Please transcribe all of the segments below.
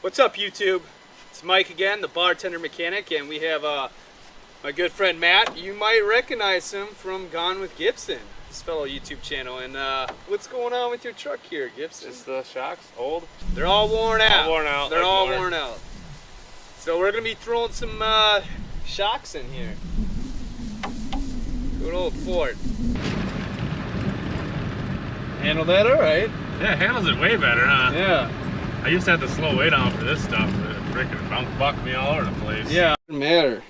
What's up, YouTube? It's Mike again, the bartender mechanic, and we have my good friend Matt. You might recognize him from Gone with Gibson, his fellow YouTube channel. And what's going on with your truck here, Gibson? Just the shocks, old. They're all worn out. All worn out. They're all worn out. So we're gonna be throwing some shocks in here. Good old Ford. Handle that all right? Yeah, it handles it way better, huh? Yeah. I used to have to slow way down for this stuff. It freaking bucked me all over the place. Yeah, doesn't matter.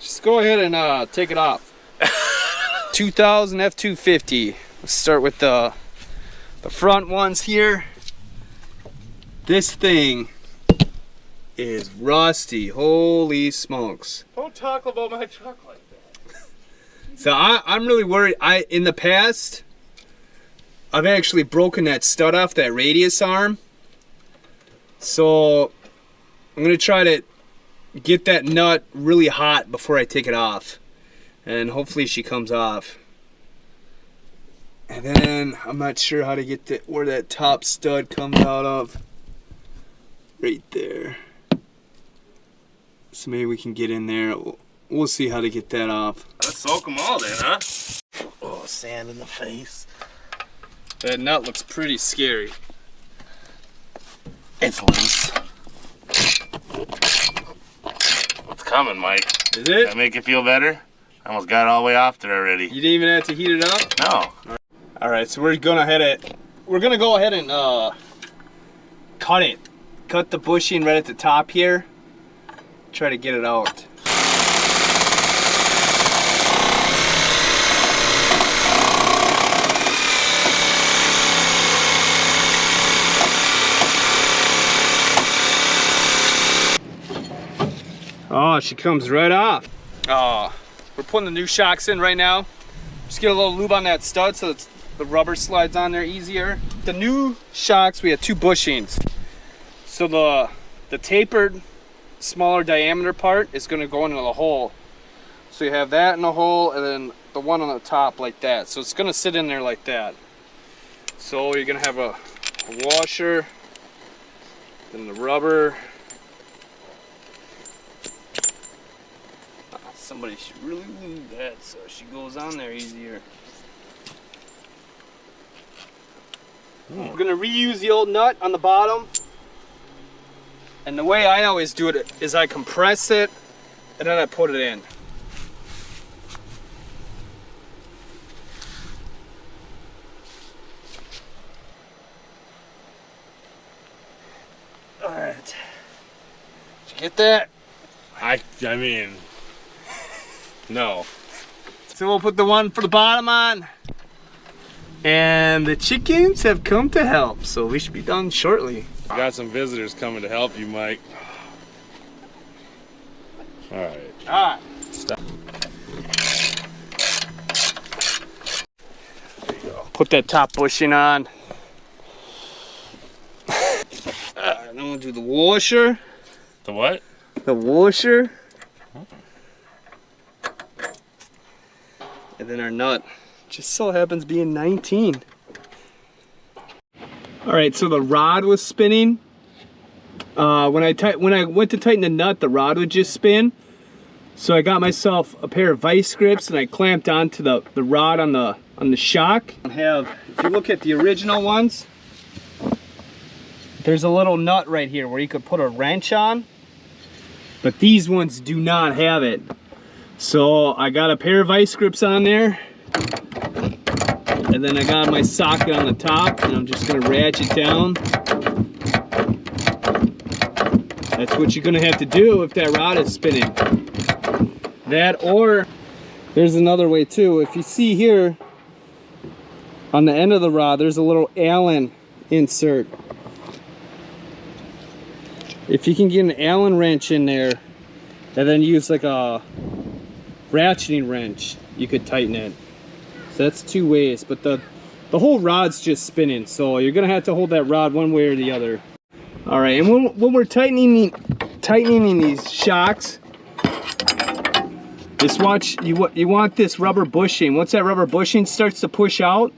Just go ahead and take it off. 2000 F250. Let's start with the front ones here. This thing is rusty. Holy smokes. Don't talk about my truck like that. So I'm really worried. In the past, I've actually broken that stud off, that radius arm. So I'm gonna try to get that nut really hot before I take it off, and hopefully she comes off. And then I'm not sure how to get where that top stud comes out of. Right there. So maybe we can get in there. We'll see how to get that off. Let's soak them all then, huh? Oh, sand in the face. That nut looks pretty scary. It's loose. It's coming, Mike. Is Does it? that make you feel better? I almost got it all the way off there already. You didn't even have to heat it up? No. All right, so we're gonna go ahead and cut it. Cut the bushing right at the top here. Try to get it out. Oh, she comes right off. We're putting the new shocks in right now. Just get a little lube on that stud so that the rubber slides on there easier. The new shocks, we have 2 bushings. So the tapered, smaller diameter part is going to go into the hole. So you have that in the hole, and then the one on the top like that. So it's going to sit in there like that. So you're going to have a washer, then the rubber. Somebody should really lube that so she goes on there easier. We're gonna reuse the old nut on the bottom. And the way I always do it is I compress it and then I put it in. All right. Did you get that? I mean, no. So we'll put the one for the bottom on. And the chickens have come to help, so we should be done shortly. We got some visitors coming to help you, Mike. All right. All right. Stop. There you go. Put that top bushing on. Then we'll do the washer. The what? The washer. And then our nut. Just so happens being 19. All right, so the rod was spinning. When I went to tighten the nut, the rod would just spin. So I got myself a pair of vice grips and I clamped onto the rod on the shock. If you look at the original ones, there's a little nut right here where you could put a wrench on. But these ones do not have it. So I got a pair of vice grips on there. And then I got my socket on the top, and I'm just gonna ratchet down. That's what you're gonna have to do if that rod is spinning. That, or there's another way too. If you see here, on the end of the rod, there's a little Allen insert. If you can get an Allen wrench in there, and then use like a ratcheting wrench, you could tighten it. So that's 2 ways, but the whole rod's just spinning, so you're gonna have to hold that rod one way or the other. All right, and when we're tightening these shocks, just watch. You want this rubber bushing. Once that rubber bushing starts to push out,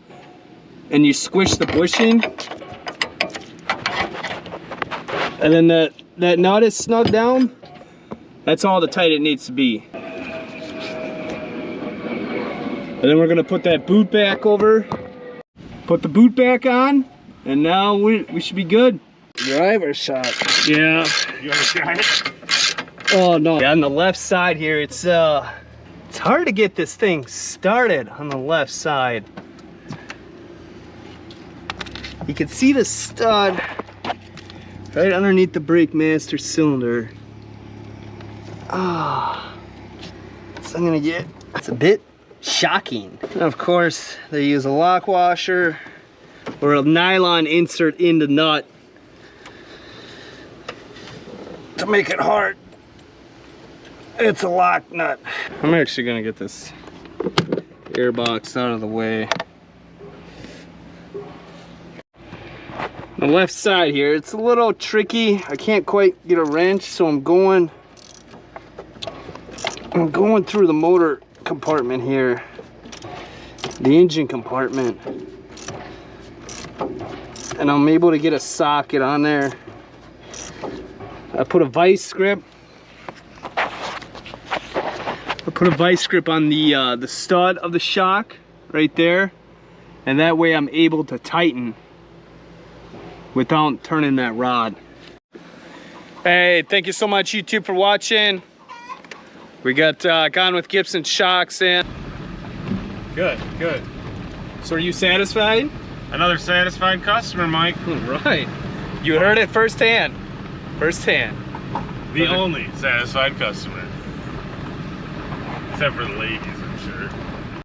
and you squish the bushing, And then that nut is snug down. That's all the tight it needs to be. And then we're gonna put that boot back over. Put the boot back on, and now we should be good. Driver shot. Yeah. You want to try it? Oh no. Yeah, on the left side here, it's hard to get this thing started on the left side. You can see the stud right underneath the brake master cylinder. Ah, so I'm gonna get, it's a bit shocking. And of course, they use a lock washer or a nylon insert in the nut to make it hard. It's a lock nut. I'm actually gonna get this air box out of the way. The left side here, it's a little tricky. I can't quite get a wrench, so I'm going through the motor compartment here, the engine compartment, and I'm able to get a socket on there. I put a vice grip. I put a vice grip on the stud of the shock right there, and that way I'm able to tighten without turning that rod. Hey, thank you so much, YouTube, for watching. We got Gone with Gibson shocks in. Good, good. So are you satisfied? Another satisfied customer, Mike. All right. You heard it firsthand. Firsthand. The only satisfied customer. Except for the ladies.